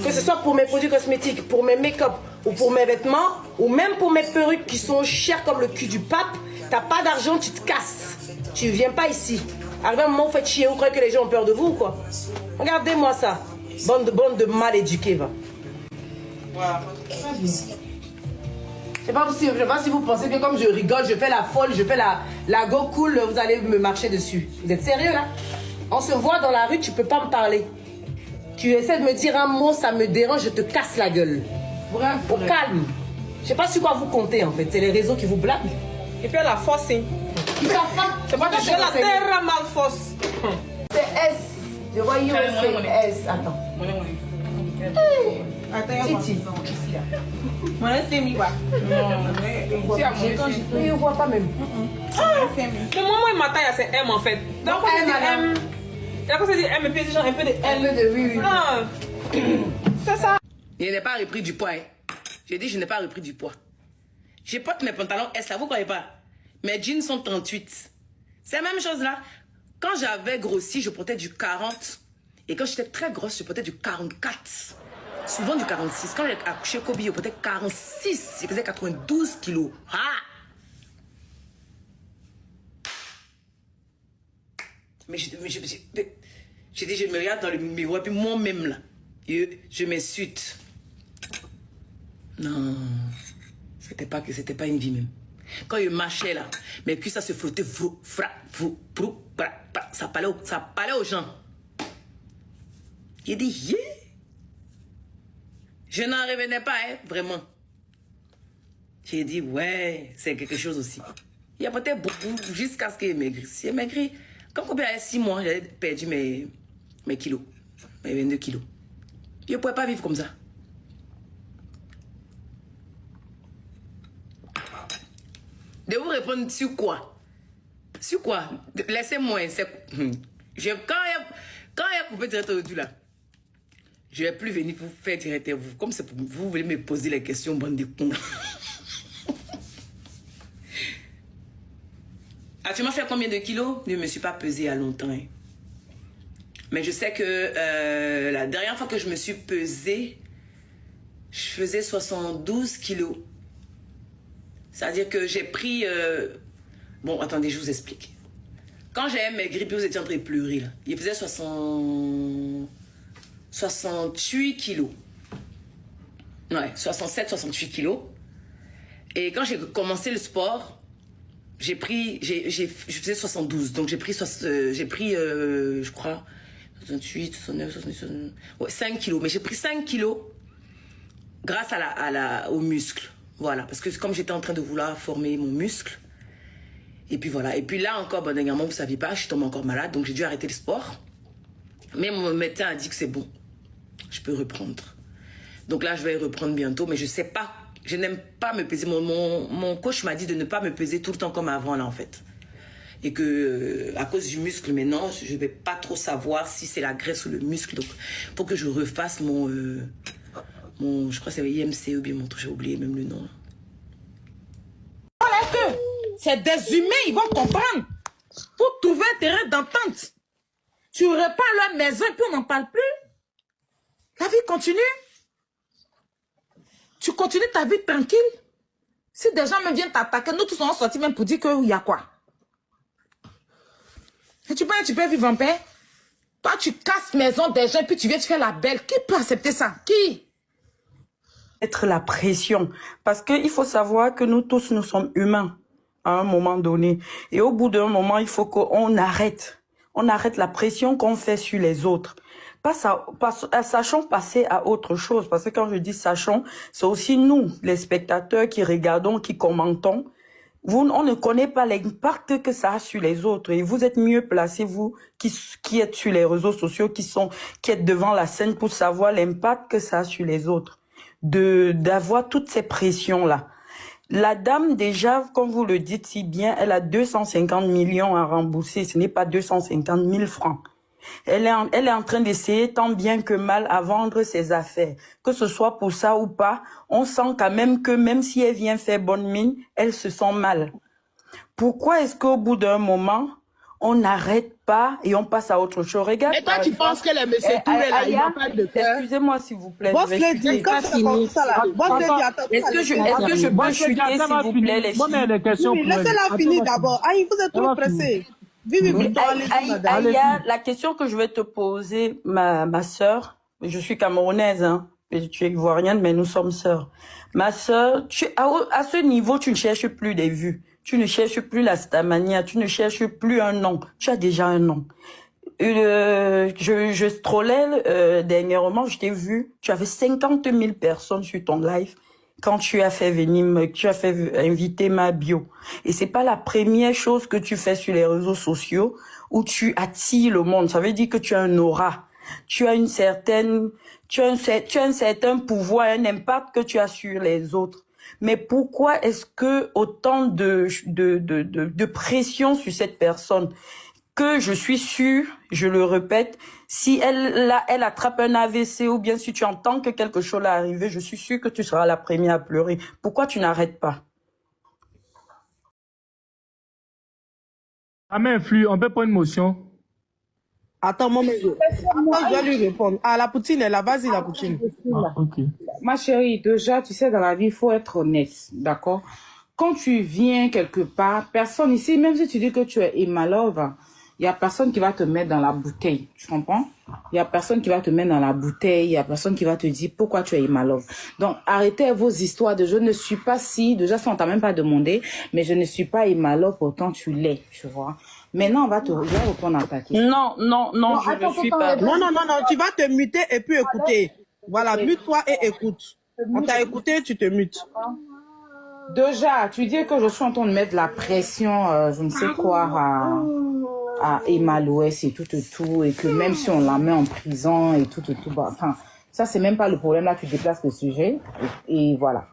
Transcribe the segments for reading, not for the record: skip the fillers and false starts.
Que ce soit pour mes produits cosmétiques, pour mes make-up, ou pour mes vêtements, ou même pour mes perruques qui sont chères comme le cul du pape, t'as pas d'argent, tu te casses. Tu viens pas ici. Arrivé à un moment, vous faites chier, vous croyez que les gens ont peur de vous ou quoi? Regardez-moi ça. Bande de mal éduqués, va. Voilà. Je sais pas si vous pensez que comme je rigole, je fais la folle, je fais la go cool, vous allez me marcher dessus. Vous êtes sérieux là? On se voit dans la rue, tu peux pas me parler. Tu essaies de me dire un mot, ça me dérange, je te casse la gueule. Au calme. Je sais pas sur quoi vous comptez en fait, c'est les réseaux qui vous blaguent. Et puis la force, hein. Ils savent pas. C'est pas que je la terre mal force. C'est S. Je vois IO, c'est S. Attends. Attends, Titi. Mon c'est mi quoi. Il ne voit pas même. Le moment où il m'attaque, c'est M en fait. Donc, quand il dit M, là, quand il dit M, et puis genre un peu de Un peu de oui. Ah, c'est ça. Je n'ai pas repris du poids. Hein. J'ai dit, je n'ai pas repris du poids. Je porte mes pantalons S, là, vous ne croyez pas? Mes jeans sont 38. C'est la même chose là. Quand j'avais grossi, je portais du 40. Et quand j'étais très grosse, je portais du 44. Souvent du 46. Quand j'ai accouché Kobe, je portais 46. Je faisais 92 kilos. Ah! Mais j'ai dit, je me regarde dans le miroir, puis moi-même là, je m'insulte. Non, c'était pas une vie même. Quand je marchais là, mes cuisses ça se frottait, ça parlait aux gens. Il dit, yeah. Je n'en revenais pas, hein, vraiment. J'ai dit, ouais, c'est quelque chose aussi. Il y a peut-être beaucoup jusqu'à ce qu'il maigrisse. Il maigri. Comme il y a 6 mois, j'avais perdu mes kilos, mes 22 kilos. Je ne pouvais pas vivre comme ça. De vous répondre sur quoi? Sur quoi? Laissez-moi. Quand il y a coupé directeur de tout là, je ne vais plus venir vous faire directeur vous. Comme c'est pour vous voulez me poser les questions, bande de cons. Ah, tu m'as fait combien de kilos? Je ne me suis pas pesée à longtemps. Hein. Mais je sais que la dernière fois que je me suis pesée, je faisais 72 kilos. C'est-à-dire que j'ai pris... Bon, attendez, je vous explique. Quand j'avais maigri, puis vous étiez en train de pleurer, là, il faisait 68 kilos. Ouais, 67, 68 kilos. Et quand j'ai commencé le sport, je faisais 72. Donc j'ai pris, je crois, 68, 69, 69, ouais, 5 kilos. Mais j'ai pris 5 kilos grâce aux muscles. Voilà, parce que comme j'étais en train de vouloir former mon muscle, et puis voilà. Et puis là encore, bon, dernièrement, vous ne saviez pas, je suis tombée encore malade, donc j'ai dû arrêter le sport. Mais mon médecin a dit que c'est bon, je peux reprendre. Donc là, je vais reprendre bientôt, mais je ne sais pas, je n'aime pas me peser. Mon coach m'a dit de ne pas me peser tout le temps comme avant, là, en fait. Et que, à cause du muscle, maintenant, je ne vais pas trop savoir si c'est la graisse ou le muscle. Donc, il faut que je refasse je crois que c'est IMC ou bien mon truc, j'ai oublié même le nom. Voilà que c'est des humains, ils vont comprendre. Pour trouver un terrain d'entente. Tu repars leur maison et puis on n'en parle plus. La vie continue. Tu continues ta vie tranquille. Si des gens me viennent t'attaquer, nous tous on sorti même pour dire qu'il y a quoi. Et tu peux vivre en paix. Toi, tu casses maison des gens et puis tu viens te faire la belle. Qui peut accepter ça? Qui? Être la pression. Parce qu'il faut savoir que nous tous, nous sommes humains à un moment donné. Et au bout d'un moment, il faut qu'on arrête. On arrête la pression qu'on fait sur les autres. Sachons passer à autre chose. Parce que quand je dis sachons, c'est aussi nous, les spectateurs qui regardons, qui commentons. On ne connaît pas l'impact que ça a sur les autres. Et vous êtes mieux placés, vous, qui êtes sur les réseaux sociaux, qui êtes devant la scène pour savoir l'impact que ça a sur les autres. D'avoir toutes ces pressions-là. La dame, déjà, comme vous le dites si bien, elle a 250 millions à rembourser. Ce n'est pas 250 000 francs. Elle est en train d'essayer tant bien que mal à vendre ses affaires. Que ce soit pour ça ou pas, on sent quand même que même si elle vient faire bonne mine, elle se sent mal. Pourquoi est-ce qu'au bout d'un moment, on n'arrête pas et on passe à autre chose. Regarde. Et toi, tu penses que les messieurs Touré, là, ils n'ont pas de cœur? Excusez-moi, s'il vous plaît. Boss Lady, quand c'est comme ça, là. Boss Lady, attends. Est-ce que je peux chuter, s'il vous plaît, les Moi, mais les questions. Oui, laissez-la finir d'abord. Aïe, vous êtes trop pressé. Vive, Aïa, la question que je vais te poser, ma sœur, je suis camerounaise, hein, tu es ivoirienne, mais nous sommes sœurs. Ma sœur, à ce niveau, tu ne cherches plus des vues. Tu ne cherches plus la stamania, tu ne cherches plus un nom. Tu as déjà un nom. Je scrollais dernièrement, je t'ai vu, tu avais 50 000 personnes sur ton live quand tu as fait venir, tu as fait inviter ma bio. Et c'est pas la première chose que tu fais sur les réseaux sociaux où tu attires le monde. Ça veut dire que tu as un aura, tu as un certain pouvoir, un impact que tu as sur les autres. Mais pourquoi est-ce que autant de pression sur cette personne que je suis sûre, je le répète, si elle attrape un AVC ou bien si tu entends que quelque chose est arrivé, je suis sûre que tu seras la première à pleurer. Pourquoi tu n'arrêtes pas? Ça m'influe, on peut prendre une motion. Attends, je vais lui répondre. Ah, la poutine est là, vas-y, la poutine. Ok. Ma chérie, déjà, tu sais, dans la vie, il faut être honnête, d'accord? Quand tu viens quelque part, personne ici, même si tu dis que tu es Emma Love, il n'y a personne qui va te mettre dans la bouteille, tu comprends? Il n'y a personne qui va te mettre dans la bouteille, il n'y a personne qui va te dire pourquoi tu es Emma Love. Donc, arrêtez vos histoires de je ne suis pas si, déjà, ça on t'a même pas demandé, mais je ne suis pas Emma Love, pourtant tu l'es, tu vois? Maintenant, je vais répondre à ta question. Non, je ne suis pas. Non, tu vas te muter et puis écouter. Voilà, mute-toi et écoute. On t'a écouté, tu te mutes. Déjà, tu dis que je suis en train de mettre la pression, je ne sais quoi, à Emma Louès et tout, et que même si on la met en prison et tout, bah, enfin, ça c'est même pas le problème, là tu déplaces le sujet, et voilà.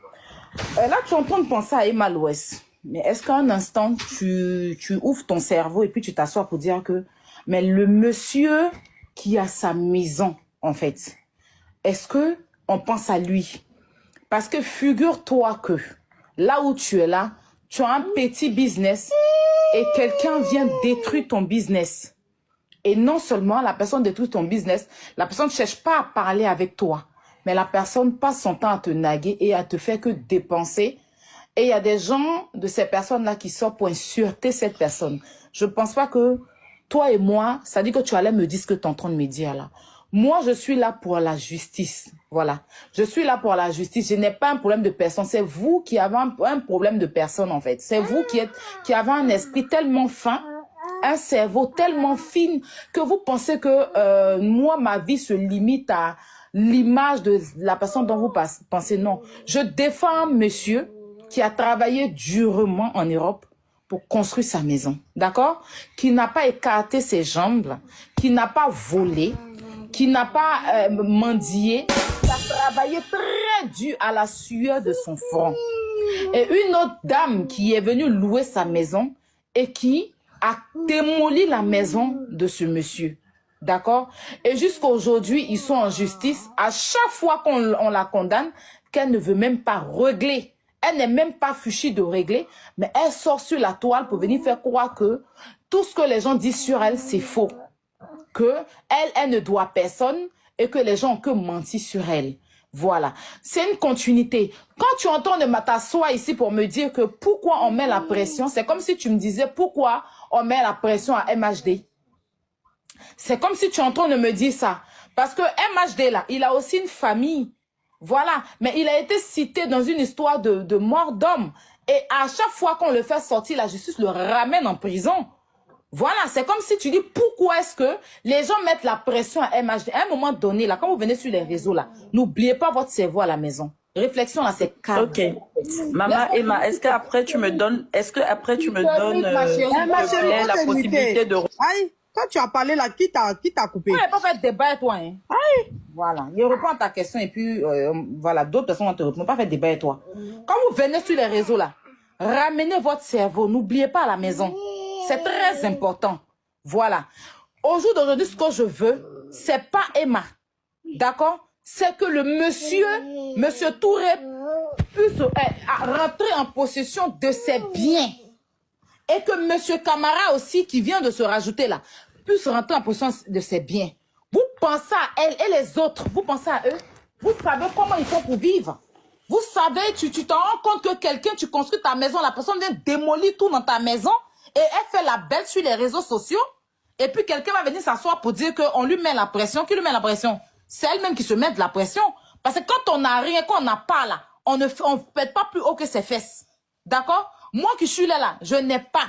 Là tu es en train de penser à Emma Louès, mais est-ce qu'à un instant tu ouvres ton cerveau et puis tu t'assois pour dire que, mais le monsieur qui a sa maison, en fait, est-ce que on pense à lui? Parce que figure-toi que là où tu es là, tu as un petit business et quelqu'un vient détruire ton business. Et non seulement la personne détruit ton business, la personne ne cherche pas à parler avec toi, mais la personne passe son temps à te naguer et à te faire que dépenser. Et il y a des gens de ces personnes-là qui sortent pour insulter cette personne. Je ne pense pas que toi et moi, ça dit que tu allais me dire ce que tu es en train de me dire là. Moi, je suis là pour la justice. Voilà. Je suis là pour la justice. Je n'ai pas un problème de personne. C'est vous qui avez un problème de personne, en fait. C'est vous qui avez un esprit tellement fin, un cerveau tellement fin, que vous pensez que moi, ma vie se limite à l'image de la personne dont vous pensez. Non. Je défends un monsieur qui a travaillé durement en Europe pour construire sa maison. D'accord? Qui n'a pas écarté ses jambes, qui n'a pas volé, qui n'a pas mendié, qui a travaillé très dur à la sueur de son front. Et une autre dame qui est venue louer sa maison et qui a démoli la maison de ce monsieur. D'accord? Et jusqu'à aujourd'hui, ils sont en justice. À chaque fois qu'on la condamne, qu'elle ne veut même pas régler. Elle n'est même pas fichue de régler, mais elle sort sur la toile pour venir faire croire que tout ce que les gens disent sur elle, c'est faux. Que elle ne doit personne et que les gens ont que menti sur elle. Voilà. C'est une continuité. Quand tu entends de t'asseoir ici pour me dire que pourquoi on met la pression, c'est comme si tu me disais pourquoi on met la pression à MHD. C'est comme si tu es en train de me dire ça. Parce que MHD là, il a aussi une famille. Voilà. Mais il a été cité dans une histoire de mort d'homme. Et à chaque fois qu'on le fait sortir, la justice le ramène en prison. Voilà, c'est comme si tu dis pourquoi est-ce que les gens mettent la pression à MHD. À un moment donné, là, quand vous venez sur les réseaux, là, n'oubliez pas votre cerveau à la maison. Réflexion, là, c'est calme. Ok. Maman Emma, est-ce qu'après tu me donnes, la possibilité de... Aïe, quand tu as parlé là, qui t'a coupé? On n'a pas fait de débat avec toi, hein. Aïe. Voilà, il répond à ta question et puis, voilà, d'autres personnes vont te répondre. Pas fait de débat avec toi. Quand vous venez sur les réseaux, là, ramenez votre cerveau, n'oubliez pas à la maison. C'est très important. Voilà. Au jour d'aujourd'hui, ce que je veux, c'est pas Emma. D'accord? C'est que le monsieur Touré, puisse rentrer en possession de ses biens. Et que M. Camara aussi, qui vient de se rajouter là, puisse rentrer en possession de ses biens. Vous pensez à elle et les autres, vous pensez à eux. Vous savez comment ils font pour vivre. Vous savez, tu t'en rends compte que quelqu'un, tu construis ta maison, la personne vient démolir tout dans ta maison et elle fait la belle sur les réseaux sociaux. Et puis quelqu'un va venir s'asseoir pour dire qu'on lui met la pression. Qui lui met la pression? C'est elle-même qui se met de la pression. Parce que quand on n'a rien, quand on n'a pas là, on ne pète pas plus haut que ses fesses. D'accord? Moi qui suis là, je n'ai pas.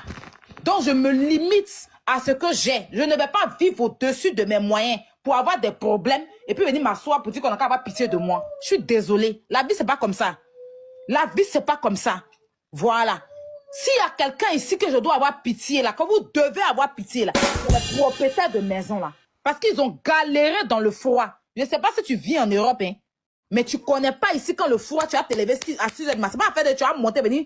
Donc je me limite à ce que j'ai. Je ne vais pas vivre au-dessus de mes moyens pour avoir des problèmes et puis venir m'asseoir pour dire qu'on n'a qu'à avoir pitié de moi. Je suis désolée. La vie, c'est pas comme ça. La vie, c'est pas comme ça. Voilà. S'il y a quelqu'un ici que je dois avoir pitié, là, que vous devez avoir pitié, là, c'est les propriétaires de maison, là. Parce qu'ils ont galéré dans le froid. Je ne sais pas si tu vis en Europe, hein, mais tu ne connais pas ici quand le froid, tu vas te lever à 6 heures du matin. C'est pas à faire de tu vas monter, venir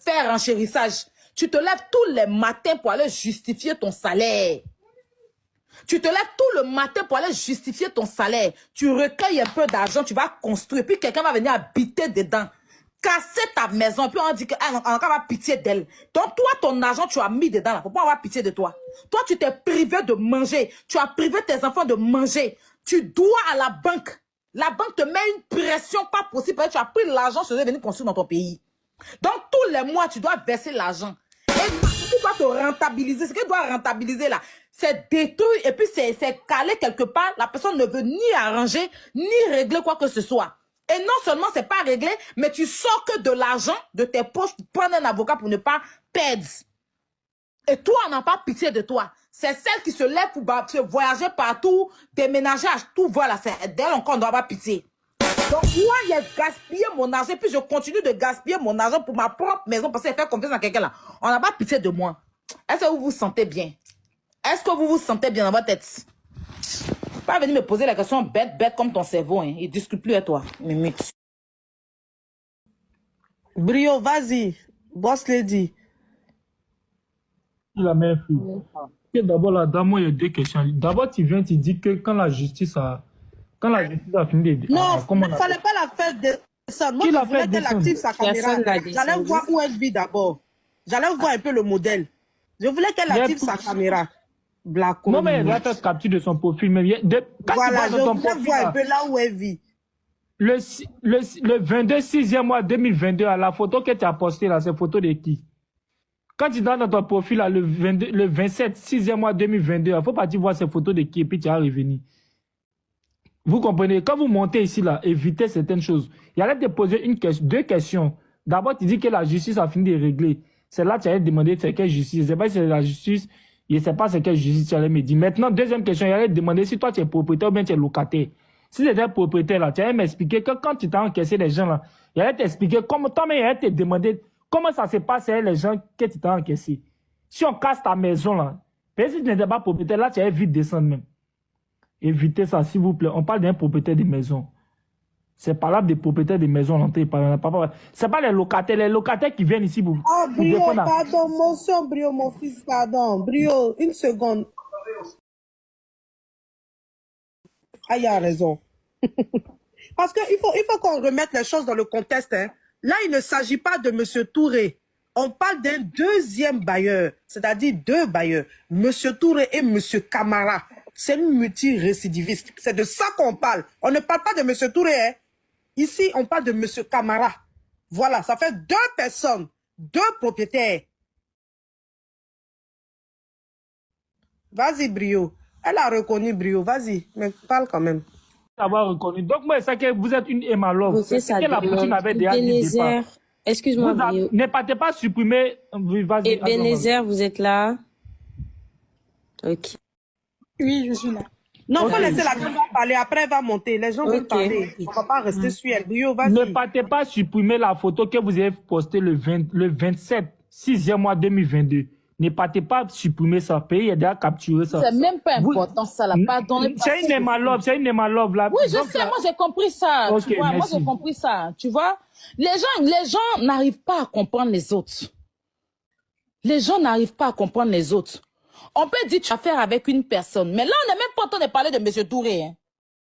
faire renchérissage. Tu te lèves tous les matins pour aller justifier ton salaire. Tu te lèves tout le matin pour aller justifier ton salaire. Tu recueilles un peu d'argent, tu vas construire, puis quelqu'un va venir habiter dedans. Casser ta maison, puis on dit qu'on n'a pas pitié d'elle. Donc toi, ton argent, tu as mis dedans, là, faut pas avoir pitié de toi. Toi, tu t'es privé de manger. Tu as privé tes enfants de manger. Tu dois à la banque. La banque te met une pression pas possible parce que tu as pris l'argent, tu dois venir construire dans ton pays. Donc tous les mois, tu dois verser l'argent. Et tu dois te rentabiliser. Ce que tu dois rentabiliser là, c'est détruire et puis c'est calé quelque part. La personne ne veut ni arranger, ni régler quoi que ce soit. Et non seulement c'est pas réglé, mais tu sors que de l'argent de tes poches pour prendre un avocat pour ne pas perdre. Et toi, on n'a pas pitié de toi. C'est celle qui se lève pour voyager partout, déménager à tout. Voilà, c'est d'elle encore on doit avoir pitié. Donc moi, j'ai gaspillé mon argent, puis je continue de gaspiller mon argent pour ma propre maison parce qu'elle fait confiance à quelqu'un là. On n'a pas pitié de moi. Est-ce que vous vous sentez bien? Est-ce que vous vous sentez bien dans votre tête? Pas venir me poser la question bête comme ton cerveau. Hein. Il discute plus à toi. Mimix. Brio, vas-y. Boss lady. La même fille. Ok, d'abord, là, dans moi, il y a deux questions. D'abord, tu viens, tu dis que quand la justice a fini de... Non, comment il ne fallait pas la faire descendre. Moi, Qui l'a je voulais fait qu'elle active sa caméra. J'allais voir où elle vit d'abord. J'allais voir un peu le modèle. Je voulais qu'elle active sa caméra. Blacko. Non, mais elle a fait capture de son profil. Mais quand voilà, tu je vois ton voulais profil, voir un là, peu là où elle vit. le 22 6e mois 2022, la photo que tu as postée, là, c'est photo de qui? Quand tu vas dans ton profil, là, le 27 6e mois 2022, il ne faut pas voir ces photos de qui et puis tu vas revenir. Vous comprenez? Quand vous montez ici, là, évitez certaines choses. Il y a de poser deux questions. D'abord, tu dis que la justice a fini de régler. C'est là que tu allais demander c'est quelle justice. Je ne sais pas si c'est la justice, je ne sais pas c'est quelle justice tu allais me dire. Maintenant, deuxième question, il allait demander si toi tu es propriétaire ou bien tu es locataire. Si tu étais propriétaire, là, tu allais m'expliquer que quand tu t'as encaissé les gens, là, il allait t'expliquer comment toi-même, il allait te demander comment ça se passe avec les gens que tu t'as encaissé. Si on casse ta maison, là, peut-être si tu n'étais pas propriétaire, là, tu allais vite descendre même. Évitez ça, s'il vous plaît. On parle d'un propriétaire de maison. C'est pas là des propriétaires de maison. C'est pas les locataires qui viennent ici pour. Oh, Brio, défendre. pardon, motion, Brio, mon fils, pardon. Brio, une seconde. Ah, il a raison. Parce qu'il faut qu'on remette les choses dans le contexte. Hein. Là, il ne s'agit pas de M. Touré. On parle d'un deuxième bailleur, c'est-à-dire deux bailleurs, M. Touré et M. Camara. C'est une multirécidiviste. C'est de ça qu'on parle. On ne parle pas de M. Touré. Hein. Ici, on parle de M. Camara. Voilà, ça fait deux personnes, deux propriétaires. Vas-y, Brio. Elle a reconnu Brio. Vas-y, mais parle quand même. Avoir reconnu. Donc, moi, c'est que vous êtes une Emma Love. C'est ce que la Poutine avait déjà dit au départ. Excuse-moi, Brio. Ne partez pas supprimer. Vas-y. Ebenezer, vous êtes là? Ok. Oui, je suis là. Non, il faut laisser la femme parler. Après, elle va monter. Les gens veulent parler. On ne va pas rester sur elle. Brio, vas-y. Ne partez pas supprimer la photo que vous avez postée le 27 6e mois 2022. Ne partez pas supprimer ça. Pays a déjà capturé ça. C'est même pas important ça là. Pardonnez. C'est une Emma Love. C'est une Emma Love là. Oui, je sais. Moi, j'ai compris ça. Okay, tu vois, moi, merci. j'ai compris ça. Tu vois, les gens n'arrivent pas à comprendre les autres. Les gens n'arrivent pas à comprendre les autres. On peut dire tu as affaire avec une personne. Mais là, on n'est même pas en train de parler de M. Touré. Hein.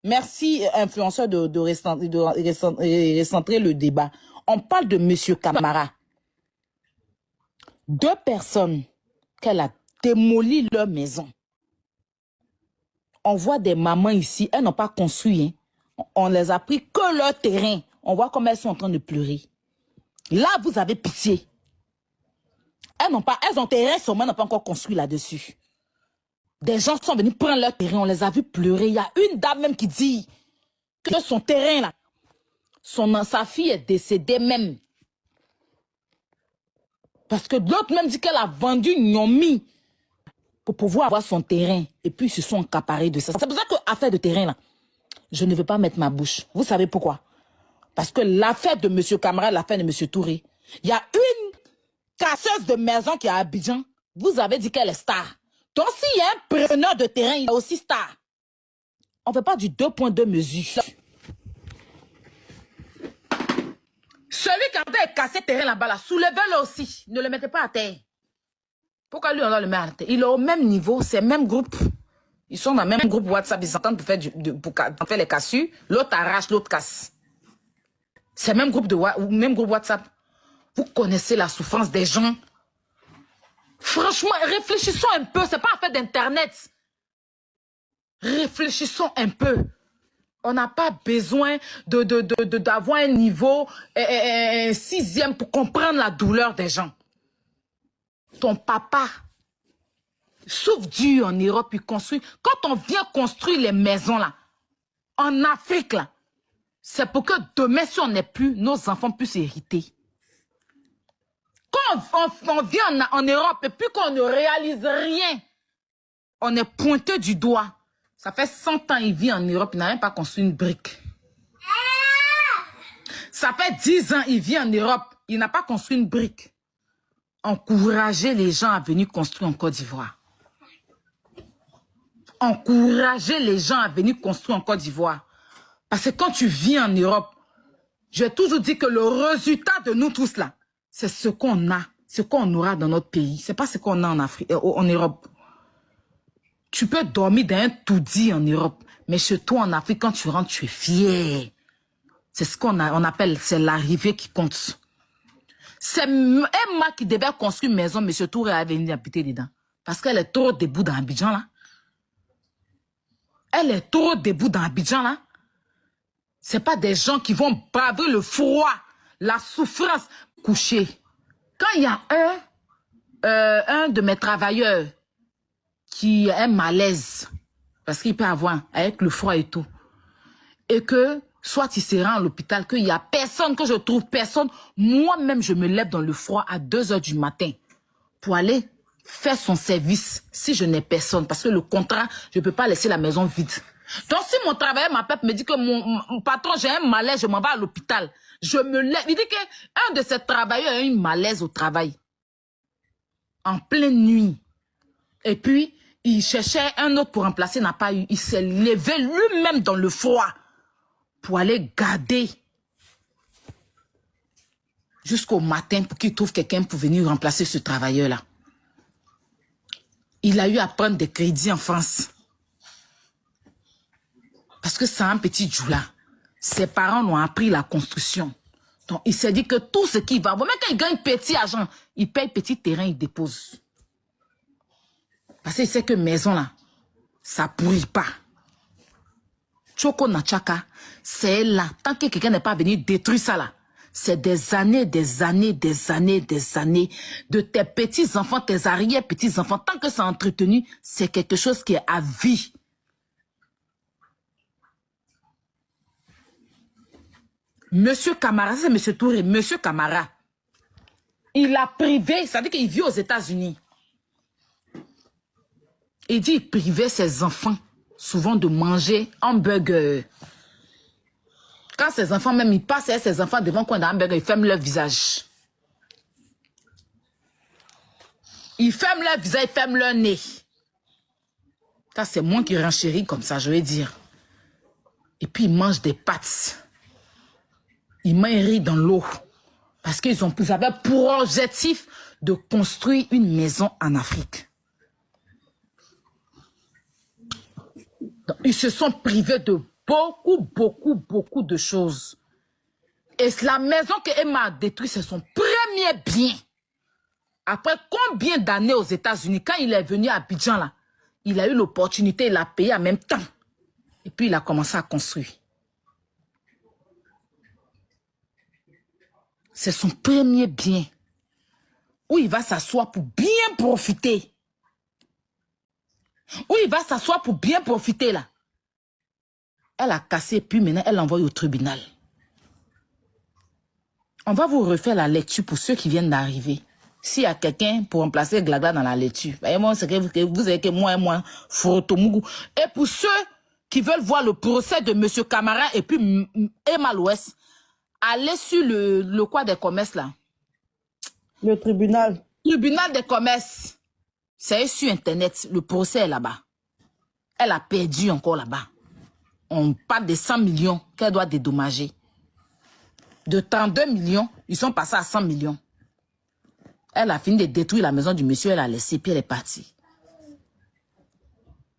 Merci, influenceur, de recentrer le débat. On parle de M. Camara. 2 personnes qu'elle a démoli leur maison. On voit des mamans ici, elles n'ont pas construit. Hein. On les a pris que leur terrain. On voit comme elles sont en train de pleurer. Là, vous avez pitié. Elles ont terrain seulement, elles n'ont pas encore construit là-dessus. Des gens sont venus prendre leur terrain, on les a vus pleurer. Il y a une dame même qui dit que son terrain là, sa fille est décédée même. Parce que l'autre même dit qu'elle a vendu Nyomi pour pouvoir avoir son terrain. Et puis ils se sont accaparés de ça. C'est pour ça que l'affaire de terrain là, je ne veux pas mettre ma bouche. Vous savez pourquoi? Parce que l'affaire de M. Camara, l'affaire de M. Touré, il y a une casseuse de maison qui est à Abidjan. Vous avez dit qu'elle est star. Donc s'il y a un preneur de terrain, il est aussi star. On ne fait pas du 2.2 mesures. Celui qui a cassé le terrain là-bas, là, soulevez-le aussi. Ne le mettez pas à terre. Pourquoi lui, on doit le mettre à terre? Il est au même niveau, c'est le même groupe. Ils sont dans le même groupe WhatsApp, ils s'entendent pour faire les cassures. L'autre arrache, l'autre casse. C'est le même groupe, même groupe WhatsApp. Vous connaissez la souffrance des gens. Franchement, réfléchissons un peu. C'est pas affaire d'Internet. Réfléchissons un peu. On n'a pas besoin d'avoir un niveau 6e pour comprendre la douleur des gens. Ton papa souffre dur en Europe, il construit. Quand on vient construire les maisons là, en Afrique là, c'est pour que demain, si on n'est plus, nos enfants puissent hériter. Quand on vient en Europe et puis qu'on ne réalise rien, on est pointé du doigt. Ça fait 100 ans qu'il vit en Europe, il n'a même pas construit une brique. Ça fait 10 ans qu'il vit en Europe, il n'a pas construit une brique. Encouragez les gens à venir construire en Côte d'Ivoire. Encouragez les gens à venir construire en Côte d'Ivoire. Parce que quand tu vis en Europe, j'ai toujours dit que le résultat de nous tous là, c'est ce qu'on a, ce qu'on aura dans notre pays. C'est pas ce qu'on a en Afrique, en Europe. Tu peux dormir dans un tout-dit en Europe, mais chez toi en Afrique, quand tu rentres, tu es fier. C'est ce qu'on appelle, c'est l'arrivée qui compte. C'est Emma qui devait construire une maison, M. Touré a venu habiter dedans. Parce qu'elle est trop debout dans Abidjan là. Elle est trop debout dans Abidjan là. C'est pas des gens qui vont braver le froid, la souffrance, coucher. Quand il y a un de mes travailleurs qui a un malaise, parce qu'il peut avoir avec le froid et tout, et que soit il sera à l'hôpital, qu'il n'y a personne, que je trouve personne, moi-même je me lève dans le froid à 2 h du matin pour aller faire son service si je n'ai personne, parce que le contrat, je ne peux pas laisser la maison vide. Donc si mon travailleur m'appelle, me dit que mon patron, j'ai un malaise, je m'en vais à l'hôpital, je me lève, il dit qu'un de ses travailleurs a eu un malaise au travail, en pleine nuit, et puis il cherchait un autre pour remplacer, n'a pas eu, il s'est levé lui-même dans le froid pour aller garder jusqu'au matin pour qu'il trouve quelqu'un pour venir remplacer ce travailleur-là. Il a eu à prendre des crédits en France. Parce que c'est un petit Djoula. Ses parents l'ont appris la construction. Donc, il s'est dit que tout ce qu'il va avoir, même quand il gagne petit argent, il paye petit terrain, il dépose. Parce qu'il sait que maison là, ça pourrit pas. Choko Nachaka, c'est là. Tant que quelqu'un n'est pas venu détruire ça là, c'est des années de tes petits-enfants, tes arrière-petits-enfants. Tant que c'est entretenu, c'est quelque chose qui est à vie. Monsieur Camara, c'est Monsieur Touré, Monsieur Camara, il a privé, ça veut dire qu'il vit aux États-Unis. Il dit qu'il privait ses enfants souvent de manger hamburger. Quand ses enfants, même, ils passent avec ses enfants devant coin d'un hamburger, ils ferment leur visage. Ils ferment leur visage, ils ferment leur nez. Ça, c'est moi qui renchéris comme ça, je vais dire. Et puis, ils mangent des pâtes. Ils mangent dans l'eau. Parce qu'ils avaient pour objectif de construire une maison en Afrique. Donc, ils se sont privés de beaucoup de choses. Et la maison que Emma a détruite, c'est son premier bien. Après combien d'années aux États-Unis, quand il est venu à Abidjan, là, il a eu l'opportunité, il a payé en même temps. Et puis, il a commencé à construire. C'est son premier bien. Où il va s'asseoir pour bien profiter. Où il va s'asseoir pour bien profiter, là. Elle a cassé, puis maintenant, elle l'envoie au tribunal. On va vous refaire la lecture pour ceux qui viennent d'arriver. S'il y a quelqu'un pour remplacer Glagla dans la lecture, voyez-moi, c'est que vous avez que moi, Forotomougou. Et pour ceux qui veulent voir le procès de M. Camara et puis Emma Louest, allez sur le quoi des commerces, là. Le tribunal. Tribunal des commerces. C'est sur Internet. Le procès est là-bas. Elle a perdu encore là-bas. On parle de 100 millions qu'elle doit dédommager. De 32 millions, ils sont passés à 100 millions. Elle a fini de détruire la maison du monsieur, elle a laissé, puis elle est partie.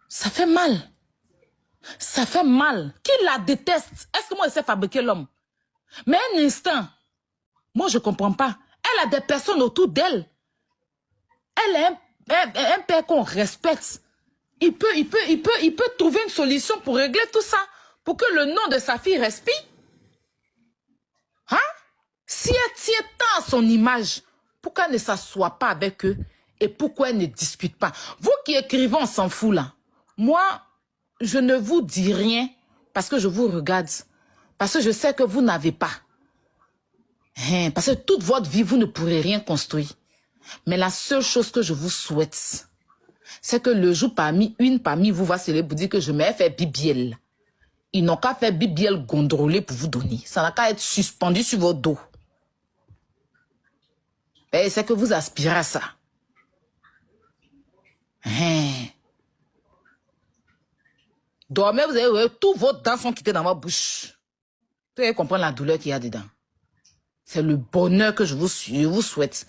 Ça fait mal. Ça fait mal. Qui la déteste? Est-ce que moi, je sais fabriquer l'homme? Mais un instant, moi, je ne comprends pas. Elle a des personnes autour d'elle. Elle est un père qu'on respecte. Il peut trouver une solution pour régler tout ça, pour que le nom de sa fille respire. Hein? Si elle tient tant à son image, pourquoi elle ne s'assoit pas avec eux et pourquoi elle ne discute pas? Vous qui écrivez, on s'en fout là. Moi, je ne vous dis rien parce que je vous regarde. Parce que je sais que vous n'avez pas. Hein, parce que toute votre vie, vous ne pourrez rien construire. Mais la seule chose que je vous souhaite, c'est que le jour une parmi vous va se lever pour dire que je m'ai fait bibiel. Ils n'ont qu'à faire bibiel gondrolé pour vous donner. Ça n'a qu'à être suspendu sur votre dos. Et c'est que vous aspirez à ça. Hein. Dormez, vous avez tous vos dents sont quittées dans votre bouche. Vous allez comprendre la douleur qu'il y a dedans. C'est le bonheur que je vous souhaite.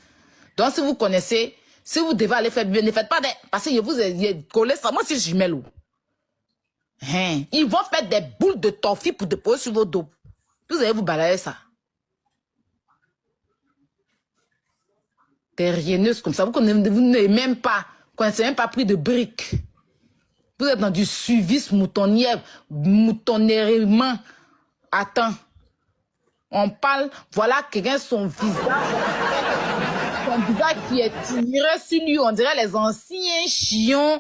Donc, si vous connaissez, si vous devez aller faire bien, ne faites pas des... Parce que vous êtes collé ça. Moi, c'est jumelle. Hein. Ils vont faire des boules de toffee pour déposer sur vos dos. Vous allez vous balayer ça. Des rienneuses comme ça. Vous n'avez même pas, connaissez même pas pris de briques. Vous êtes dans du suivisme moutonnièrement. Attends. On parle, voilà quelqu'un, son visage qui est tiré sur lui. On dirait les anciens chiens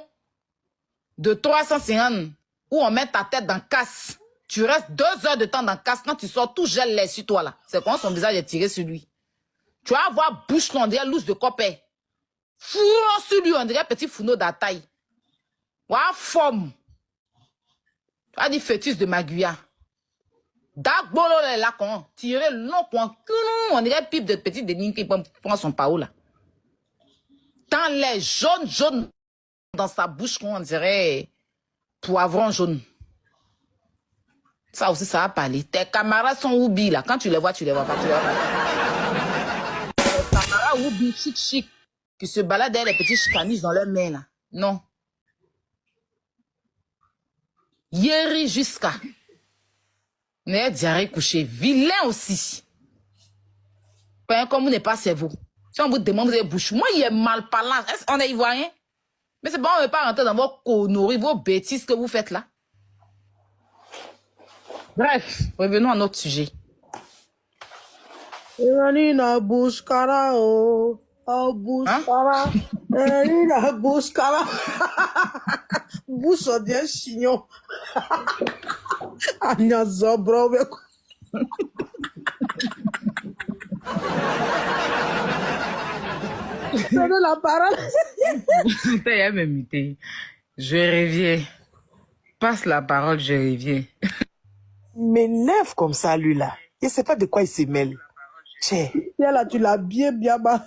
de 350 où on met ta tête dans casse. Tu restes 2 heures de temps dans casse. Quand tu sors, tout gèle les sur toi là. C'est quand son visage est tiré sur lui. Tu vas avoir bouche qu'on dirait louche de copé. Fourron sur lui, on dirait petit fourneau d'ataille. Ouah, forme. Tu as dit fœtus de Maguia. Dagbolo là, qu'on tirer long, on dirait pipe de petit déni qui prend son pao là. Tant les jaunes dans sa bouche, on dirait poivron jaune. Ça aussi, ça va parler. Tes camarades sont oubliés là. Quand tu les vois pas. Tu les vois pas. Tes camarades oubliés chic, qui se baladent avec les petits chicaniches dans leurs mains là. Non. Yeri jusqu'à. Mais diarrhée couché. Vilain aussi. Comme vous n'êtes pas cerveau. Si on vous demande, vous avez bouche. Moi, il est mal parlant. On est ivoirien. Mais c'est bon, on ne veut pas rentrer dans vos conneries, vos bêtises que vous faites là. Bref, revenons à notre sujet. Nina Bouskara, oh. Oh, Bouskara. Nina Bouskara. Bouche, on dit un chignon. Anya Zobro. Donnez la parole. Je reviens. Passe la parole, je reviens. Il m'énerve comme ça, lui, là. Il ne sait pas de quoi il se mêle. Tiens. Là, tu l'as bien bas.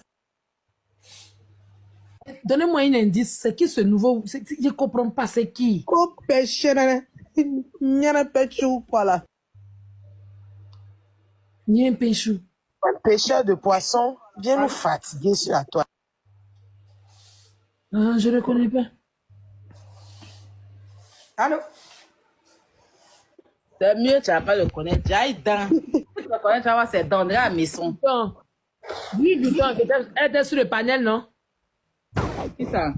Donnez-moi un indice. C'est qui ce nouveau? Je ne comprends pas, c'est qui? Oh, péché, il y a un péché ou quoi là? Il y a un péchou. Un pêcheur de poissons vient nous fatiguer sur la toile. Ah, je ne le connais pas. Allô? C'est mieux, tu vas pas le connaître. J'aille dans. Tu vas connaître, tu vas voir ses dents, à la maison. Louis Vuitton, elle était sur le panel, non? Qui ça?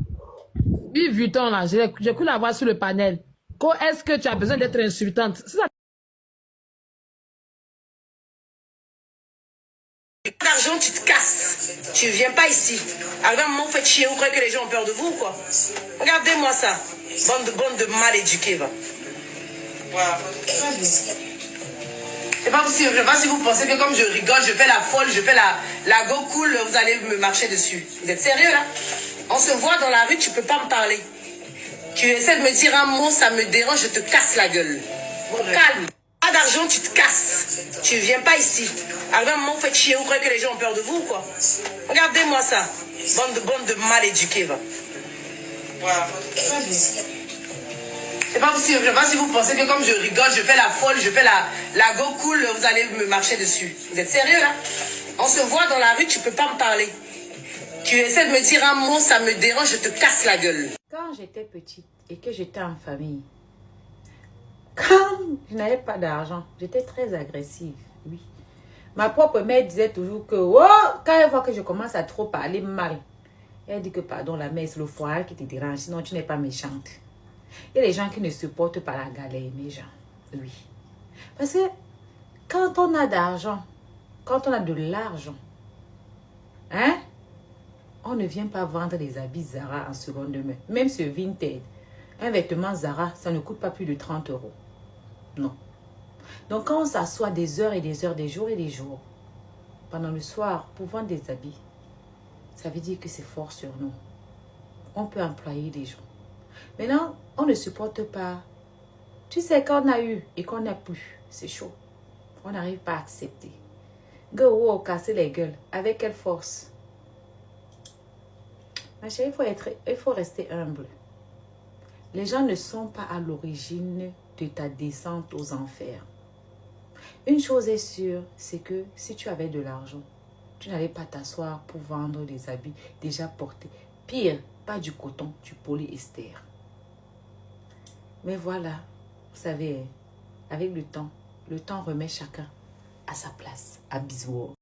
Louis Vuitton, là, j'ai cru la voir sur le panel. Est-ce que tu as besoin d'être insultante? C'est ça. D'argent, tu te casses. Tu viens pas ici. Arrivé à un moment, vous faites chier, vous croyez que les gens ont peur de vous ou quoi? Regardez-moi ça. Bande de mal éduqués, va. C'est pas possible. Je sais pas si vous pensez que comme je rigole, je fais la folle, je fais la go cool, vous allez me marcher dessus. Vous êtes sérieux là? On se voit dans la rue, tu peux pas me parler. Tu essaies de me dire un mot, ça me dérange, je te casse la gueule. Calme. Pas d'argent, tu te casses. Tu viens pas ici. Arrivé à un moment, vous faites chier, vous croyez que les gens ont peur de vous ou quoi? Regardez-moi ça. Bande de mal éduqués, va. C'est pas possible. Je sais pas si vous pensez que comme je rigole, je fais la folle, je fais la go cool, vous allez me marcher dessus. Vous êtes sérieux là? On se voit dans la rue, tu peux pas me parler. Tu essaies de me dire un mot, ça me dérange, je te casse la gueule. Quand j'étais petite et que j'étais en famille, quand je n'avais pas d'argent, j'étais très agressive, oui. Ma propre mère disait toujours que oh, quand elle voit que je commence à trop parler mal, elle dit que pardon, la mère, c'est le foie qui te dérange, sinon tu n'es pas méchante. Il y a des gens qui ne supportent pas la galère, mes gens, oui. Parce que quand on a d'argent, quand on a de l'argent, hein, on ne vient pas vendre des habits Zara en seconde main. Même sur Vinted, un vêtement Zara, ça ne coûte pas plus de 30 €. Non. Donc quand on s'assoit des heures et des heures, des jours et des jours, pendant le soir, pour vendre des habits, ça veut dire que c'est fort sur nous. On peut employer des gens. Maintenant, on ne supporte pas. Tu sais, quand on a eu et qu'on n'a plus, c'est chaud. On n'arrive pas à accepter. Go, casser les gueules. Avec quelle force? Ma chérie, il faut rester humble. Les gens ne sont pas à l'origine de ta descente aux enfers. Une chose est sûre, c'est que si tu avais de l'argent, tu n'allais pas t'asseoir pour vendre des habits déjà portés. Pire, pas du coton, du polyester. Mais voilà, vous savez, avec le temps remet chacun à sa place. À bisous.